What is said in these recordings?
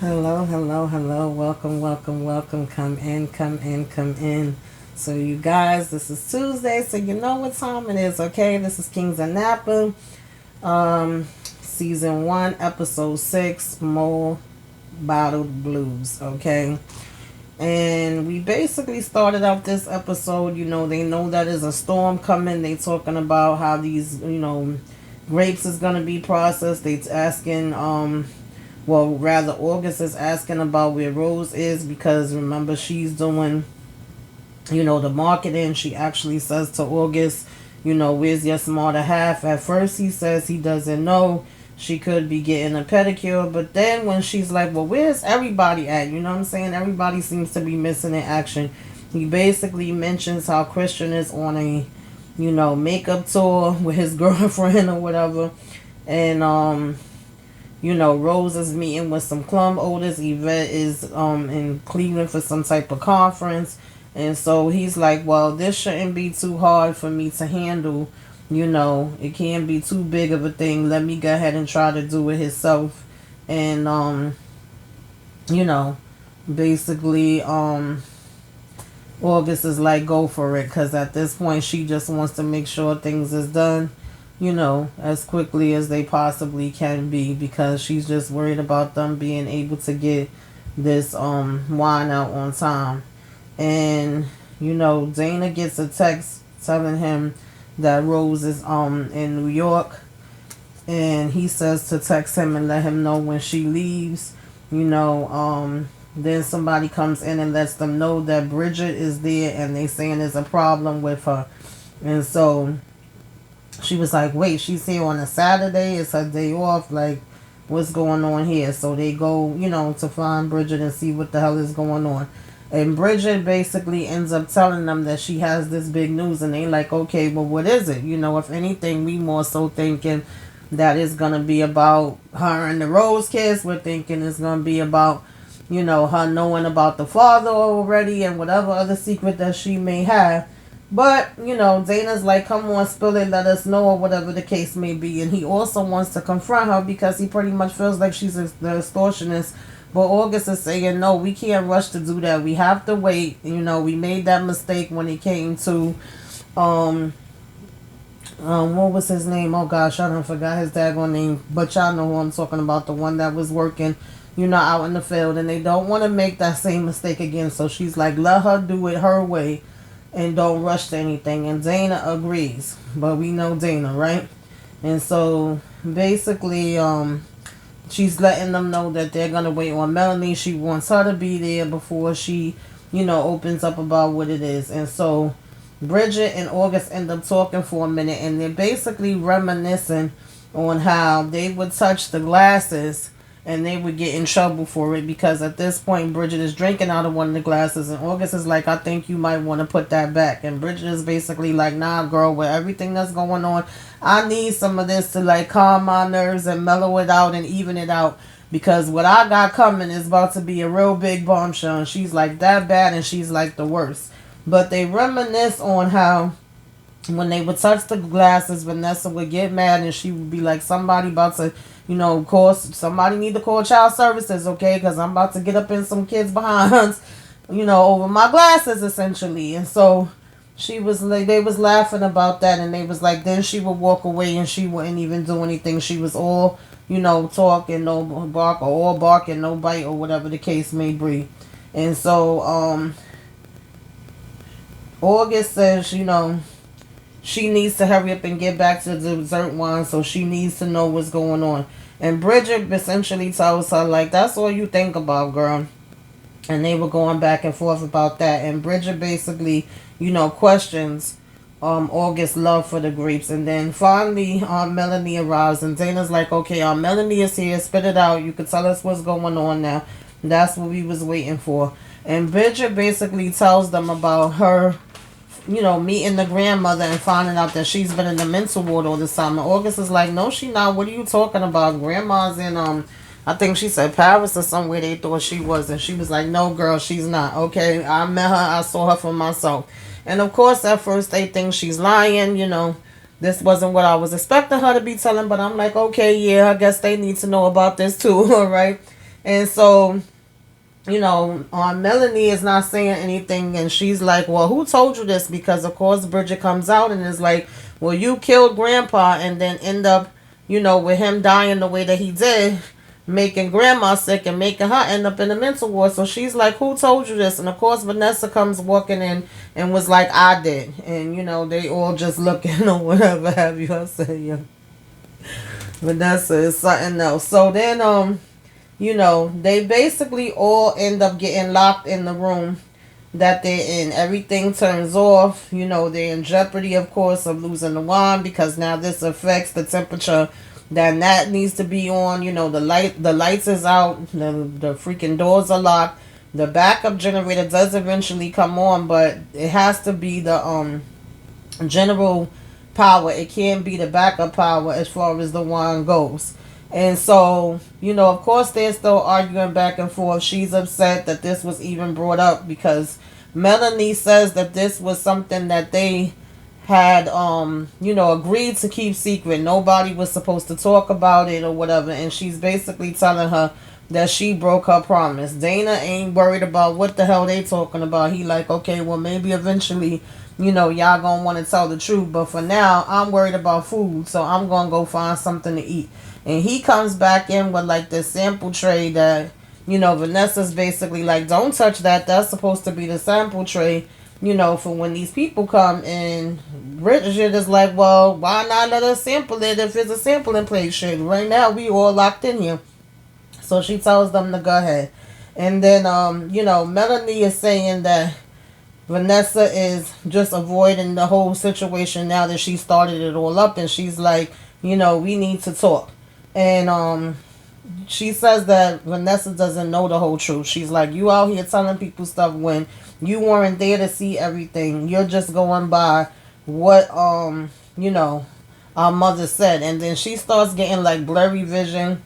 Hello, hello, hello. Welcome, welcome, welcome. Come in, come in, come in. So, you guys, this is Tuesday, so you know what time it is, okay? This is Kings of Napa, season 1, episode 6, More Bottled Blues, okay? And we basically started out this episode, they know that there's a storm coming. They talking about how these, grapes is going to be processed. They asking, well, rather, August is asking about where Rose is because remember, she's doing, the marketing. She actually says to August, where's your smarter half? At first, he says he doesn't know. She could be getting a pedicure, but then when she's like, well, where's everybody at? You know what I'm saying? Everybody seems to be missing in action. He basically mentions how Christian is on a, makeup tour with his girlfriend or whatever. And, Rose is meeting with some club owners. Yvette is in Cleveland for some type of conference. And so he's like, well, this shouldn't be too hard for me to handle. It can't be too big of a thing. Let me go ahead and try to do it himself. And, you know, basically, August is like, go for it. Because at this point, she just wants to make sure things is done, as quickly as they possibly can be. Because she's just worried about them being able to get this wine out on time. And, Dana gets a text telling him that Rose is in New York, and he says to text him and let him know when she leaves. Then somebody comes in and lets them know that Bridget is there, and they saying there's a problem with her. And so she was like, wait, she's here on a Saturday, it's her day off, like what's going on here? So they go, to find Bridget and see what the hell is going on. And Bridget basically ends up telling them that she has this big news, and they like, okay, well, what is it? If anything, we more so thinking that it's going to be about her and the Rose kids. We're thinking it's going to be about, her knowing about the father already and whatever other secret that she may have. But, Dana's like, come on, spill it, let us know, or whatever the case may be. And he also wants to confront her because he pretty much feels like she's the extortionist. But August is saying, no, we can't rush to do that. We have to wait. We made that mistake when it came to, what was his name? Oh, gosh, I don't forgot his daggone name. But y'all know who I'm talking about, the one that was working, out in the field. And they don't want to make that same mistake again. So she's like, let her do it her way and don't rush to anything. And Dana agrees. But we know Dana, right? And so basically, she's letting them know that they're going to wait on Melanie. She wants her to be there before she, opens up about what it is. And so Bridget and August end up talking for a minute, and they're basically reminiscing on how they would touch the glasses and they would get in trouble for it, because at this point Bridget is drinking out of one of the glasses and August is like, I think you might want to put that back. And Bridget is basically like, nah girl, with everything that's going on, I need some of this to like calm my nerves and mellow it out and even it out, because what I got coming is about to be a real big bombshell. And she's like, that bad? And she's like, the worst. But they reminisce on how when they would touch the glasses, Vanessa would get mad and she would be like, somebody about to, call, somebody need to call child services, okay? Because I'm about to get up in some kids' behinds, over my glasses, essentially. And so she was like, they was laughing about that, and they was like, then she would walk away and she wouldn't even do anything. She was all, talk and no bark, or all bark and no bite, or whatever the case may be. And so, August says, she needs to hurry up and get back to the dessert wine, so she needs to know what's going on. And Bridget essentially tells her, like, that's all you think about, girl. And they were going back and forth about that. And Bridget basically, questions August's love for the grapes. And then finally, Melanie arrives. And Dana's like, okay, Melanie is here. Spit it out. You can tell us what's going on now. That's what we was waiting for. And Bridget basically tells them about her, meeting the grandmother and finding out that she's been in the mental ward all this time. And August is like, no, she not. What are you talking about? Grandma's in, I think she said Paris or somewhere they thought she was. And she was like, no, girl, she's not. Okay, I met her. I saw her for myself. And of course, at first they think she's lying. This wasn't what I was expecting her to be telling. But I'm like, okay, yeah, I guess they need to know about this too. All right. And so, Melanie is not saying anything, and she's like, well, who told you this? Because of course Bridget comes out and is like, well, you killed grandpa and then end up, with him dying the way that he did, making grandma sick and making her end up in the mental ward. So she's like, who told you this? And of course Vanessa comes walking in and was like, I did. And they all just looking or whatever have you. I said, yeah, Vanessa is something else. So then they basically all end up getting locked in the room that they're in. Everything turns off. They're in jeopardy, of course, of losing the wine, because now this affects the temperature that needs to be on. The lights is out. The freaking doors are locked. The backup generator does eventually come on, but it has to be the general power. It can't be the backup power as far as the wine goes. And so, of course, they're still arguing back and forth. She's upset that this was even brought up because Melanie says that this was something that they had, agreed to keep secret. Nobody was supposed to talk about it or whatever. And she's basically telling her that she broke her promise. Dana ain't worried about what the hell they talking about. He like, okay, well, maybe eventually, y'all gonna want to tell the truth. But for now, I'm worried about food. So I'm gonna go find something to eat. And he comes back in with like this sample tray that, Vanessa's basically like, don't touch that. That's supposed to be the sample tray, for when these people come. And Bridget is like, well, why not let us sample it if it's a sampling place? Shit, right now we all locked in here. So she tells them to go ahead. And then, Melanie is saying that Vanessa is just avoiding the whole situation now that she started it all up. And she's like, we need to talk. And she says that Vanessa doesn't know the whole truth. She's like, you out here telling people stuff when you weren't there to see everything. You're just going by what our mother said. And then she starts getting like blurry vision.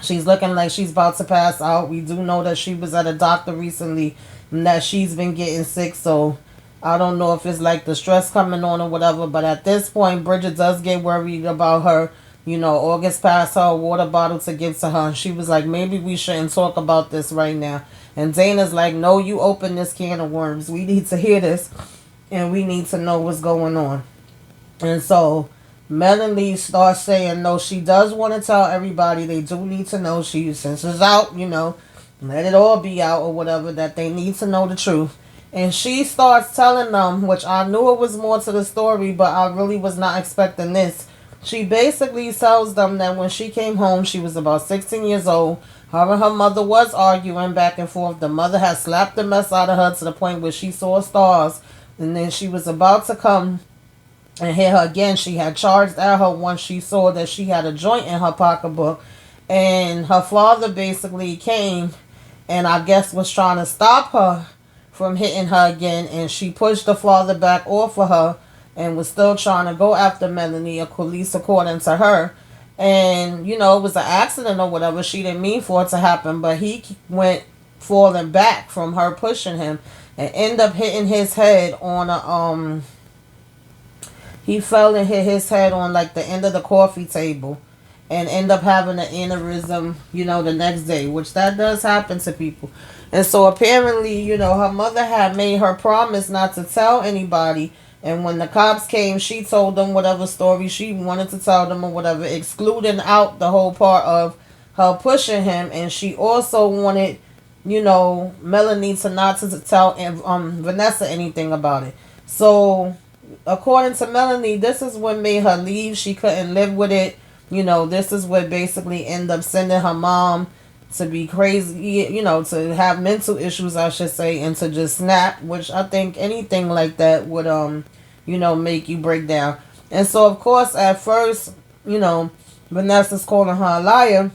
She's looking like she's about to pass out. We do know that she was at a doctor recently and that she's been getting sick. So I don't know if it's like the stress coming on or whatever. But at this point, Bridget does get worried about her. August passed her a water bottle to give to her. And she was like, maybe we shouldn't talk about this right now. And Dana's like, no, you open this can of worms. We need to hear this. And we need to know what's going on. And so Melanie starts saying, no, she does want to tell everybody. They do need to know. Since it's out, let it all be out or whatever, that they need to know the truth. And she starts telling them, which I knew it was more to the story, but I really was not expecting this. She basically tells them that when she came home, she was about 16 years old. Her and her mother was arguing back and forth. The mother had slapped the mess out of her to the point where she saw stars. And then she was about to come and hit her again. She had charged at her once she saw that she had a joint in her pocketbook. And her father basically came and I guess was trying to stop her from hitting her again. And she pushed the father back off of her and was still trying to go after Melanie, at least according to her. And, it was an accident or whatever. She didn't mean for it to happen, but he went falling back from her pushing him and ended up hitting his head on a, he fell and hit his head on like the end of the coffee table and end up having an aneurysm, the next day, which that does happen to people. And so apparently, her mother had made her promise not to tell anybody. And when the cops came, she told them whatever story she wanted to tell them or whatever, excluding out the whole part of her pushing him. And she also wanted, Melanie to not to tell Vanessa anything about it. So, according to Melanie, this is what made her leave. She couldn't live with it. This is what basically ended up sending her mom to be crazy, to have mental issues, I should say, and to just snap, which I think anything like that would, make you break down. And so, of course, at first, Vanessa's calling her a liar,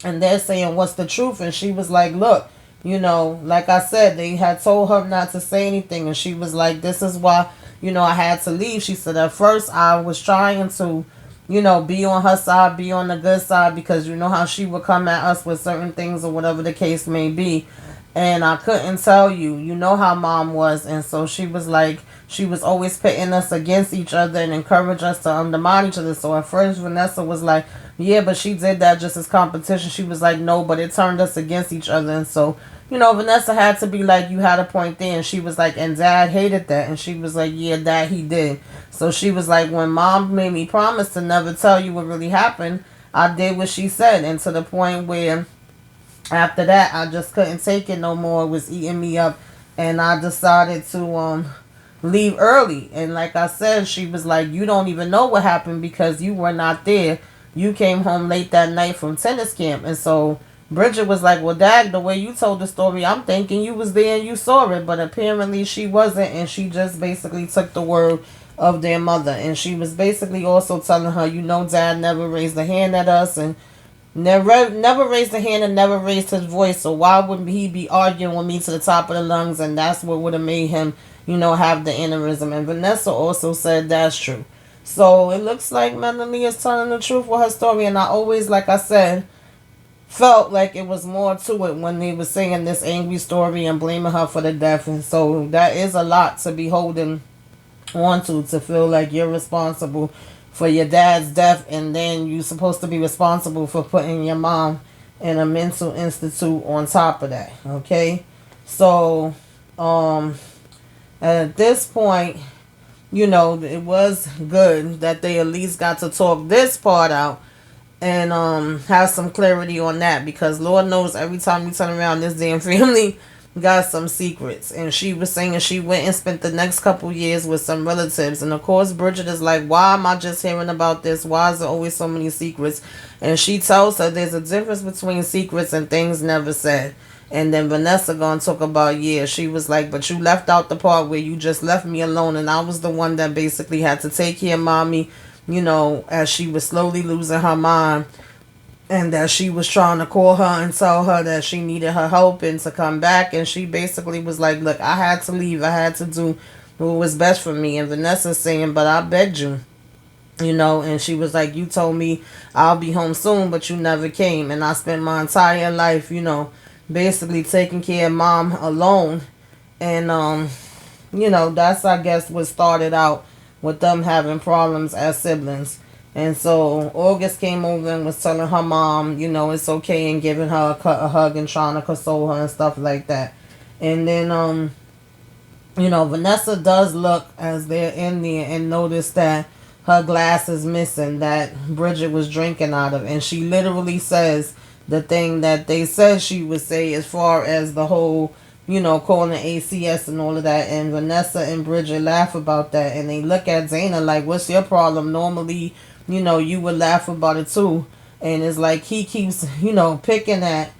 and they're saying, what's the truth? And she was like, look, like I said, they had told her not to say anything, and she was like, this is why, I had to leave. She said, at first, I was trying to, be on her side, be on the good side, because you know how she would come at us with certain things or whatever the case may be. and I couldn't tell you. You know how mom was. And so she was like, she was always pitting us against each other and encourage us to undermine each other. So at first Vanessa was like, yeah, but she did that just as competition. She was like, no, but it turned us against each other. And so, you know, Vanessa had to be like, you had a point there. And she was like, and dad hated that. And she was like, yeah, dad, he did. So she was like, when mom made me promise to never tell you what really happened, I did what she said. And to the point where after that, I just couldn't take it no more. It was eating me up, and I decided to leave early. And like I said, she was like, "You don't even know what happened because you were not there. You came home late that night from tennis camp." And so Bridget was like, "Well, Dad, the way you told the story, I'm thinking you was there and you saw it, but apparently she wasn't." And she just basically took the word of their mother, and she was basically also telling her, "You know, Dad never raised a hand at us, and never raised a hand and never raised his voice. So why wouldn't he be arguing with me to the top of the lungs?" And that's what would have made him, you know, have the aneurysm. And Vanessa also said that's true. So it looks like Melanie is telling the truth with her story. And I always, like I said, felt like it was more to it when they were saying this angry story and blaming her for the death. And so that is a lot to be holding on to feel like you're responsible for your dad's death, and then you're supposed to be responsible for putting your mom in a mental institute on top of that. Okay, so at this point, you know, it was good that they at least got to talk this part out and have some clarity on that, because Lord knows every time you turn around, this damn family got some secrets. And she was saying she went and spent the next couple years with some relatives, and of course Bridget is like, why am I just hearing about this? Why is there always so many secrets? And she tells her there's a difference between secrets and things never said. And then Vanessa gonna talk about, yeah, she was like, but you left out the part where you just left me alone, and I was the one that basically had to take care of mommy, you know, as she was slowly losing her mind, and that she was trying to call her and tell her that she needed her help and to come back. And she basically was like, look, I had to leave. I had to do what was best for me. And Vanessa's saying, but I begged you, you know. And she was like, you told me I'll be home soon, but you never came. And I spent my entire life, you know, basically taking care of mom alone. And, you know, that's, I guess, what started out with them having problems as siblings. And so August came over and was telling her mom, you know, it's okay, and giving her a hug and trying to console her and stuff like that. And then, you know, Vanessa does look as they're in there and notice that her glass is missing that Bridget was drinking out of. And she literally says the thing that they said she would say as far as the whole, you know, calling ACS and all of that. And Vanessa and Bridget laugh about that. And they look at Zayna like, what's your problem? Normally, you know, you would laugh about it too. And it's like he keeps, you know, picking at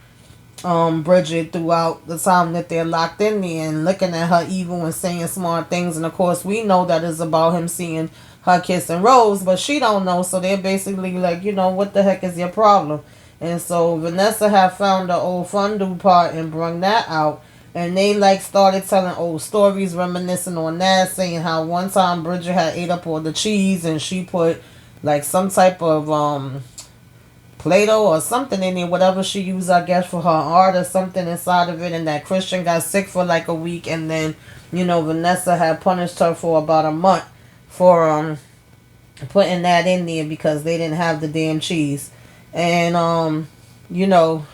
Bridget throughout the time that they're locked in there and looking at her evil and saying smart things. And of course we know that it's about him seeing her kissing Rose, but she don't know. So they're basically like, you know, what the heck is your problem? And so Vanessa had found the old fondue part and brung that out. And they like started telling old stories, reminiscing on that, saying how one time Bridget had ate up all the cheese and she put like some type of Play-Doh or something in it, whatever she used, I guess, for her art or something inside of it. And that Christian got sick for like a week. And then, you know, Vanessa had punished her for about a month for putting that in there because they didn't have the damn cheese. And, you know,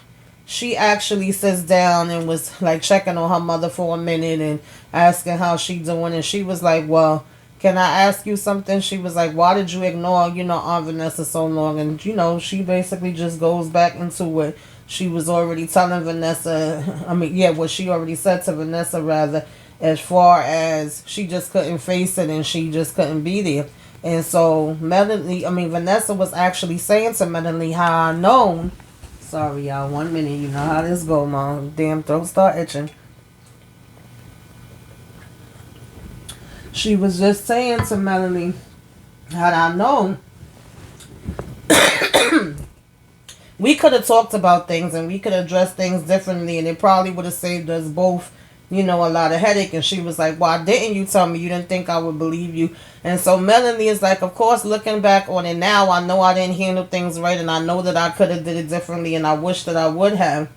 she actually sits down and was like checking on her mother for a minute and asking how she doing. And she was like, well, can I ask you something? She was like, why did you ignore, you know, Aunt Vanessa so long? And, you know, she basically just goes back into what she was already telling Vanessa. I mean, yeah, what she already said to Vanessa, rather, as far as she just couldn't face it and she just couldn't be there. And so Vanessa was actually saying to Melanie how I known. Sorry, y'all, 1 minute. You know how this go, my damn throat start itching. She was just saying to Melanie, had I known, we could have talked about things and we could have addressed things differently, and it probably would have saved us both, you know, a lot of headache. And she was like, why didn't you tell me? You didn't think I would believe you. And so Melanie is like, of course, looking back on it now, I know I didn't handle things right, and I know that I could have did it differently, and I wish that I would have.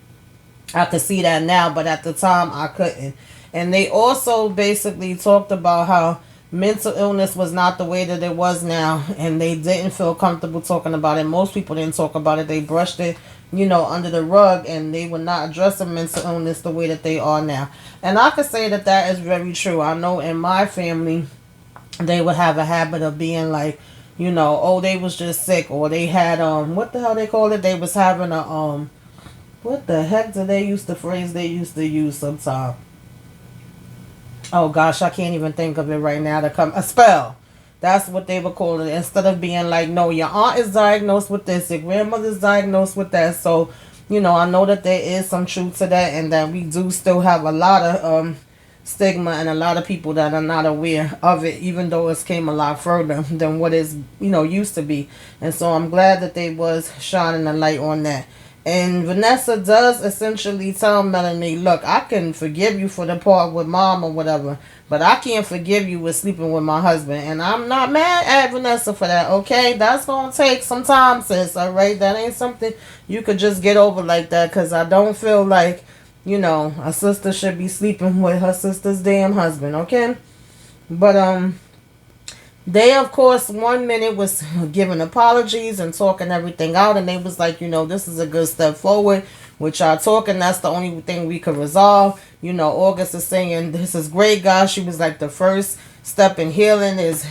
I could see that now, but at the time I couldn't. And they also basically talked about how mental illness was not the way that it was now, and they didn't feel comfortable talking about it. Most people didn't talk about it. They brushed it, under the rug, and they were not addressing mental illness the way that they are now. And I could say that that is very true. I know in my family, they would have a habit of being like, oh, they was just sick, or they had what the hell they call it? They was having a what the heck do they use the phrase they used to use sometimes? Oh gosh, I can't even think of it right now. To come a spell. That's what they would call it. Instead of being like, no, your aunt is diagnosed with this, your grandmother's diagnosed with that. So, I know that there is some truth to that, and that we do still have a lot of stigma and a lot of people that are not aware of it, even though it's came a lot further than what is used to be. And so I'm glad that they was shining a light on that. And Vanessa does essentially tell Melanie, look, I can forgive you for the part with mom or whatever, but I can't forgive you with sleeping with my husband. And I'm not mad at Vanessa for that, okay? That's going to take some time, sis, all right? That ain't something you could just get over like that, because I don't feel like, a sister should be sleeping with her sister's damn husband, okay? But, they, of course, 1 minute was giving apologies and talking everything out, and they was like, this is a good step forward. With y'all talking, that's the only thing we could resolve. August is saying, this is great, guys. She was like, the first step in healing is,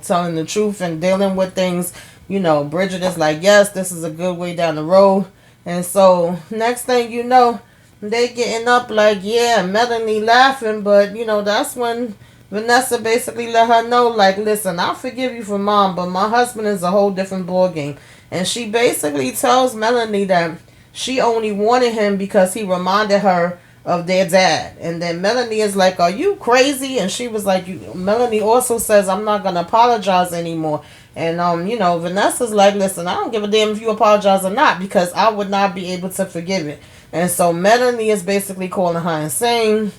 telling the truth and dealing with things. Bridget is like, yes, this is a good way down the road. And so, next thing you know, they getting up like, yeah, Melanie laughing, but, that's when Vanessa basically let her know, like, listen, I forgive you for mom, but my husband is a whole different ball game. And she basically tells Melanie that she only wanted him because he reminded her of their dad. And then Melanie is like, are you crazy? And she was like, Melanie also says, I'm not going to apologize anymore. And, Vanessa's like, listen, I don't give a damn if you apologize or not, because I would not be able to forgive it. And so Melanie is basically calling her insane.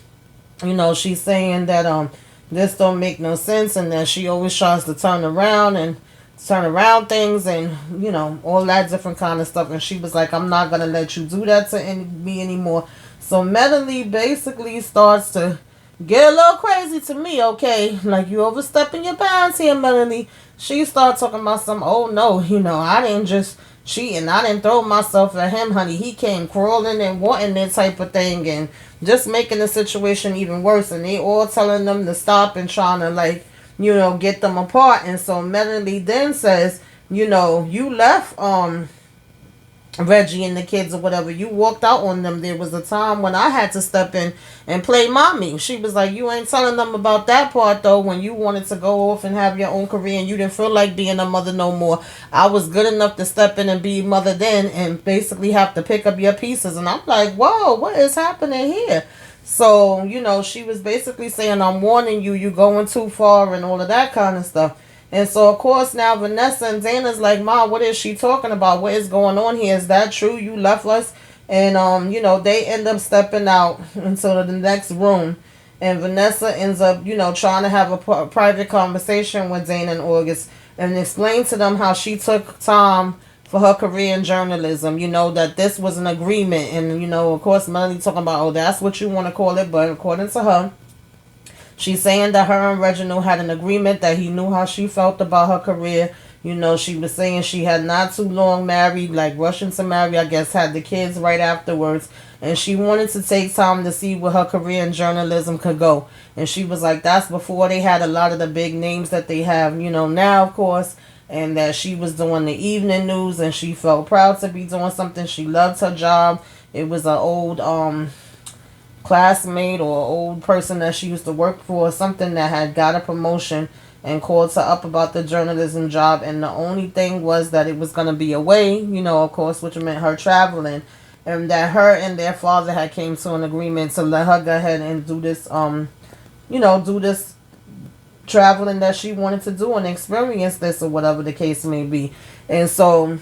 She's saying that, this don't make no sense, and that she always tries to turn around things, and all that different kind of stuff. And she was like, I'm not gonna let you do that to me anymore. So Melanie basically starts to get a little crazy to me, okay? Like, you overstepping your bounds here, Melanie. She started talking about some, oh no, I didn't just cheat and I didn't throw myself at him, honey. He came crawling and wanting that type of thing, and just making the situation even worse. And they all telling them to stop and trying to, like, get them apart. And so Melanie then says, you left Reggie and the kids or whatever. You walked out on them. There was a time when I had to step in and play mommy. She was like, you ain't telling them about that part though, when you wanted to go off and have your own career and you didn't feel like being a mother no more. I was good enough to step in and be mother then, and basically have to pick up your pieces. And I'm like, whoa, what is happening here? So, she was basically saying, I'm warning you, you're going too far and all of that kind of stuff. And so, of course, now Vanessa and Dana's like, Mom, what is she talking about? What is going on here? Is that true? You left us? And, they end up stepping out into the next room. And Vanessa ends up, trying to have a private conversation with Dana and August and explain to them how she took time for her career in journalism, that this was an agreement. And, of course, Melanie talking about, oh, that's what you want to call it. But according to her, she's saying that her and Reginald had an agreement, that he knew how she felt about her career. She was saying she had not too long married, like rushing to marry, I guess, had the kids right afterwards. And she wanted to take time to see where her career in journalism could go. And she was like, that's before they had a lot of the big names that they have, now, of course. And that she was doing the evening news, and she felt proud to be doing something. She loved her job. It was an old classmate or old person that she used to work for, something that had got a promotion and called her up about the journalism job. And the only thing was that it was going to be away, of course, which meant her traveling. And that her and their father had came to an agreement to let her go ahead and do this, do this traveling that she wanted to do and experience this, or whatever the case may be. And so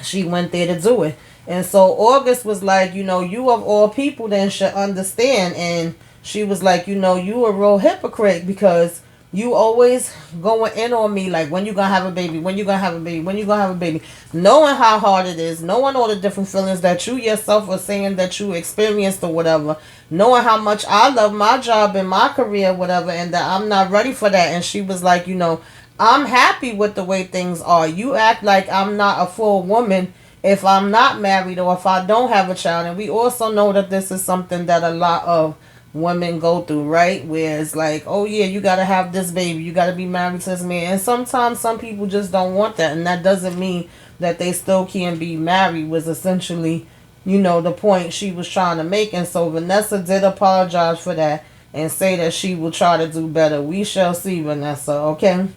she went there to do it. And so August was like, you of all people then should understand. And she was like, you a real hypocrite, because You always going in on me like, when you gonna have a baby, when you gonna have a baby, when you gonna have a baby, knowing how hard it is, knowing all the different feelings that you yourself are saying that you experienced or whatever, knowing how much I love my job and my career, whatever, and that I'm not ready for that. And she was like, I'm happy with the way things are. You act like I'm not a full woman if I'm not married or if I don't have a child. And we also know that this is something that a lot of women go through, right? Where it's like, oh yeah, you gotta have this baby, you gotta be married to this man. And sometimes some people just don't want that, and that doesn't mean that they still can't be married, was essentially, the point she was trying to make. And so Vanessa did apologize for that and say that she will try to do better. We shall see, Vanessa, okay?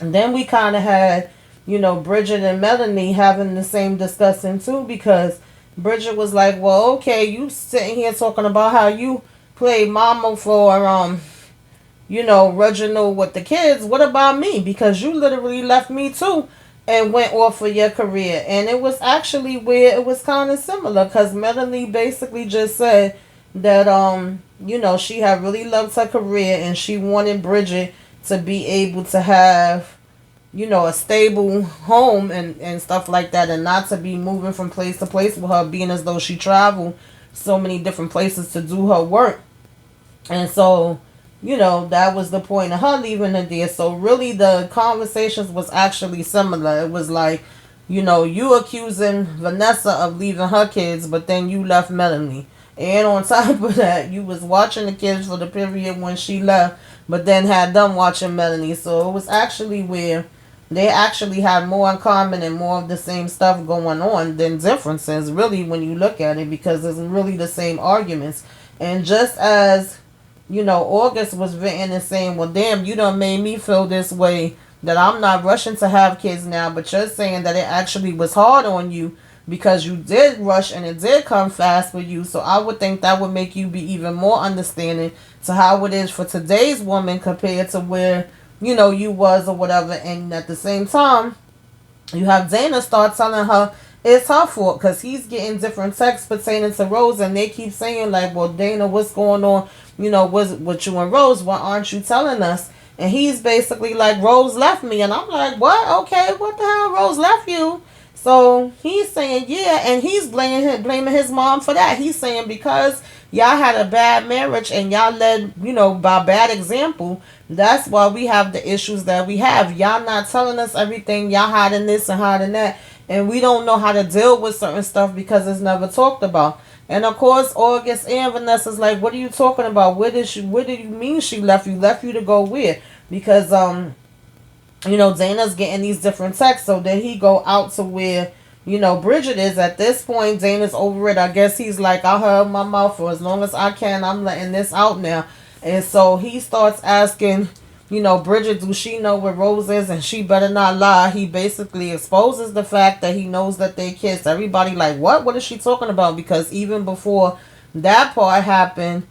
And then we kind of had, Bridget and Melanie having the same discussion too, because Bridget was like, well, okay, you sitting here talking about how you played mama for, Reginald with the kids. What about me? Because you literally left me too and went off for your career. And it was actually where it was kind of similar, because Melanie basically just said that, she had really loved her career and she wanted Bridget to be able to have, a stable home and stuff like that, and not to be moving from place to place with her, being as though she traveled so many different places to do her work. And so, that was the point of her leaving her there. So really the conversations was actually similar. It was like, you accusing Vanessa of leaving her kids, but then you left Melanie. And on top of that, you was watching the kids for the period when she left, but then had them watching Melanie. So it was actually where they actually had more in common and more of the same stuff going on than differences, really, when you look at it, because it's really the same arguments. And just as, August was venting and saying, well, damn, you done made me feel this way, that I'm not rushing to have kids now, but you're saying that it actually was hard on you because you did rush and it did come fast for you. So I would think that would make you be even more understanding to how it is for today's woman compared to where, you was or whatever. And at the same time, you have Dana start telling her it's her fault because he's getting different texts pertaining to Rose, and they keep saying like, well, Dana, what's going on, with you and Rose? Why aren't you telling us? And he's basically like, Rose left me. And I'm like, what? Okay, what the hell? Rose left you? So he's saying, yeah, and he's blaming his mom for that. He's saying because y'all had a bad marriage and y'all led, by bad example, that's why we have the issues that we have. Y'all not telling us everything. Y'all hiding this and hiding that. And we don't know how to deal with certain stuff because it's never talked about. And of course, August and Vanessa's like, what are you talking about? Where did you mean she left you? Left you to go where? Because, Dana's getting these different texts. So then he go out to where, Bridget is. At this point, Dana's over it. I guess he's like, I heard my mouth for as long as I can. I'm letting this out now. And so he starts asking, Bridget, do she know where Rose is? And she better not lie. He basically exposes the fact that he knows that they kissed. Everybody like, what? What is she talking about? Because even before that part happened,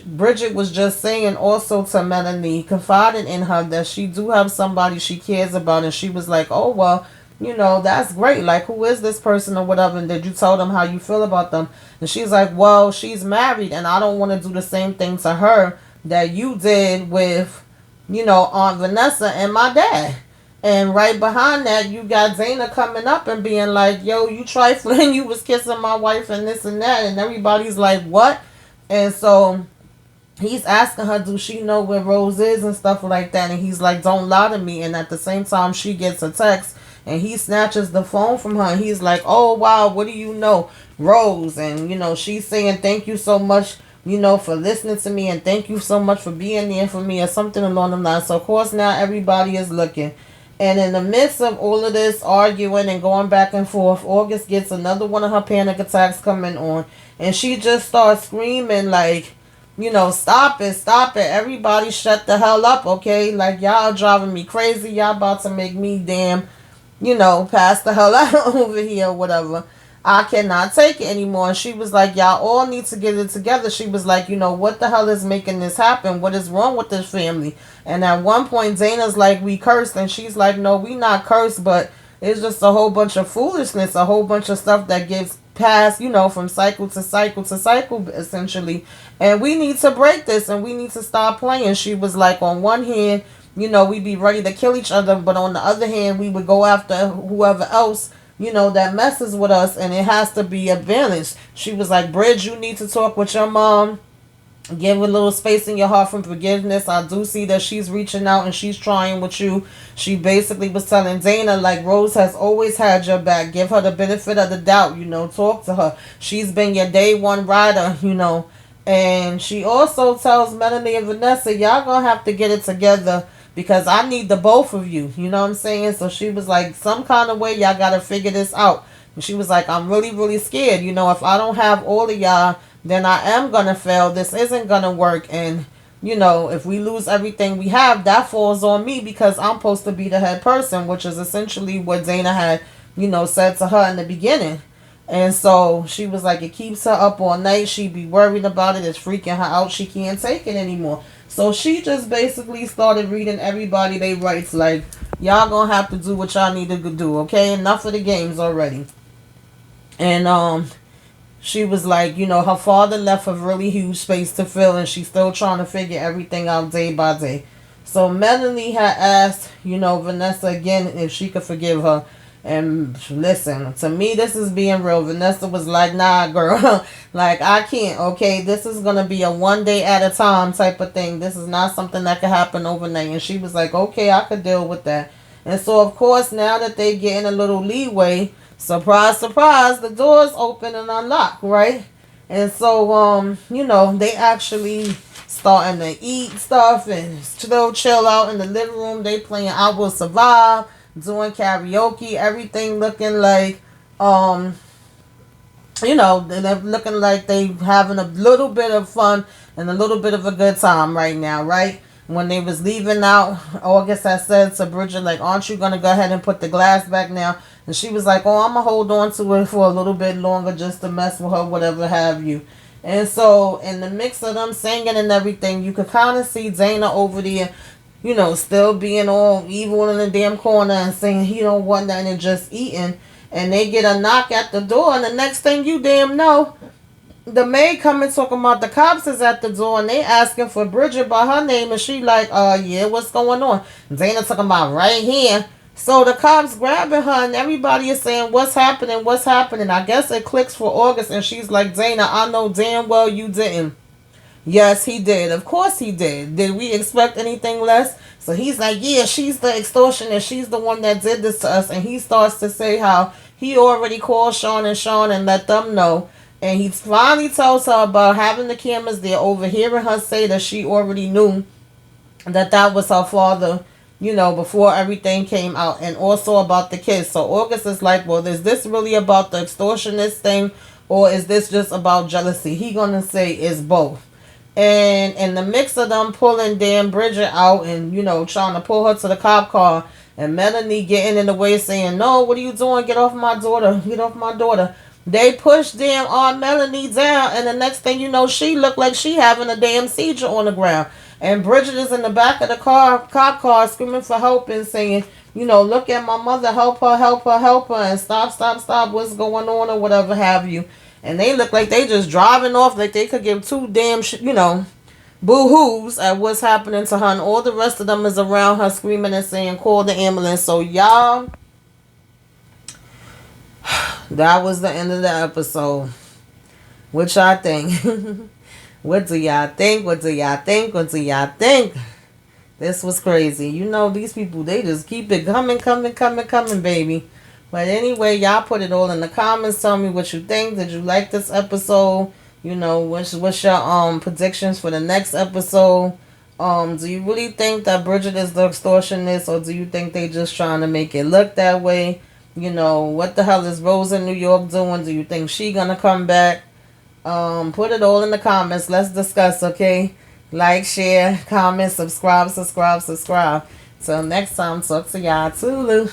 Bridget was just saying also to Melanie, confiding in her that she do have somebody she cares about. And she was like, oh, well, that's great. Like, who is this person or whatever? And did you tell them how you feel about them? And she's like, well, she's married and I don't want to do the same thing to her that you did with, Aunt Vanessa and my dad. And right behind that, you got Dana coming up and being like, yo, you trifling, you was kissing my wife and this and that. And everybody's like, what? And so he's asking her, do she know where Rose is and stuff like that? And he's like, don't lie to me. And at the same time, she gets a text and he snatches the phone from her. And he's like, oh, wow, what do you know? Rose. And, she's saying, thank you so much, for listening to me. And thank you so much for being there for me or something along the lines. So, of course, now everybody is looking. And in the midst of all of this arguing and going back and forth, August gets another one of her panic attacks coming on. And she just starts screaming like, stop it, stop it. Everybody shut the hell up, okay? Like, y'all driving me crazy. Y'all about to make me damn, pass the hell out over here or whatever. I cannot take it anymore. And she was like, y'all all need to get it together. She was like, what the hell is making this happen? What is wrong with this family? And at one point, Dana's like, we cursed. And she's like, no, we not cursed, but it's just a whole bunch of foolishness, a whole bunch of stuff that gives pass, from cycle to cycle to cycle, essentially. And we need to break this and we need to stop playing. She was like, on one hand, we'd be ready to kill each other, but on the other hand, we would go after whoever else, that messes with us, and it has to be a balance. She was like, Bridge, you need to talk with your mom. Give a little space in your heart for forgiveness. I do see that she's reaching out and she's trying with you. She basically was telling Dana, like, Rose has always had your back. Give her the benefit of the doubt, talk to her. She's been your day one rider, And she also tells Melanie and Vanessa, y'all gonna have to get it together because I need the both of you. You know what I'm saying? So she was like, some kind of way y'all gotta figure this out. And she was like, I'm really, really scared. If I don't have all of y'all, then I am going to fail. This isn't going to work. And, if we lose everything we have, that falls on me because I'm supposed to be the head person, which is essentially what Dana had, said to her in the beginning. And so she was like, it keeps her up all night. She be worried about it. It's freaking her out. She can't take it anymore. So she just basically started reading everybody they rights like, y'all going to have to do what y'all need to do, okay? Enough of the games already. And she was like, her father left a really huge space to fill, and she's still trying to figure everything out day by day. So Melanie had asked, Vanessa again if she could forgive her. And listen, to me, this is being real. Vanessa was like, nah, girl. Like, I can't, okay? This is going to be a one day at a time type of thing. This is not something that could happen overnight. And she was like, okay, I could deal with that. And so, of course, now that they're getting a little leeway, surprise, surprise, the doors open and unlock, right? And so, they actually starting to eat stuff and still chill out in the living room. They playing I Will Survive, doing karaoke, everything looking like, they're looking like they having a little bit of fun and a little bit of a good time right now, right? When they was leaving out, August had said to Bridget, like, aren't you going to go ahead and put the glass back now? And she was like, oh, I'm going to hold on to it for a little bit longer just to mess with her, whatever have you. And so in the mix of them singing and everything, you could kind of see Dana over there, still being all evil in the damn corner and saying he don't want nothing and just eating. And they get a knock at the door, and the next thing you damn know, the maid coming talking about the cops is at the door and they asking for Bridget by her name, and she like, yeah, what's going on? Dana talking about right here. So the cops grabbing her and everybody is saying, what's happening? What's happening? I guess it clicks for August, and she's like, Dana, I know damn well you didn't. Yes, he did. Of course he did. Did we expect anything less? So he's like, yeah, she's the extortionist. She's the one that did this to us. And he starts to say how he already called Sean and let them know. And he finally tells her about having the cameras there, overhearing her say that she already knew that was her father, before everything came out, and also about the kids. So August is like, well, is this really about the extortionist thing, or is this just about jealousy? He gonna say it's both. And in the mix of them pulling damn Bridget out and, trying to pull her to the cop car, and Melanie getting in the way saying, no, what are you doing? Get off my daughter. Get off my daughter. They pushed damn Aunt Melanie down, and the next thing you know, she looked like she having a damn seizure on the ground. And Bridget is in the back of the cop car, screaming for help and saying, look at my mother, help her, help her, help her, and stop, what's going on, or whatever have you. And they look like they just driving off, like they could give two damn, boo-hoos at what's happening to her. And all the rest of them is around her screaming and saying, call the ambulance. So y'all, that was the end of the episode. What y'all think? What do y'all think? What do y'all think? What do y'all think? This was crazy. These people, they just keep it coming, baby. But anyway, y'all put it all in the comments. Tell me what you think. Did you like this episode? What's your predictions for the next episode? Do you really think that Bridget is the extortionist, or do you think they just trying to make it look that way? What the hell is Rose in New York doing? Do you think she gonna come back? Put it all in the comments. Let's discuss, okay? Like, share, comment, subscribe. Till next time, talk to y'all. Toodaloo.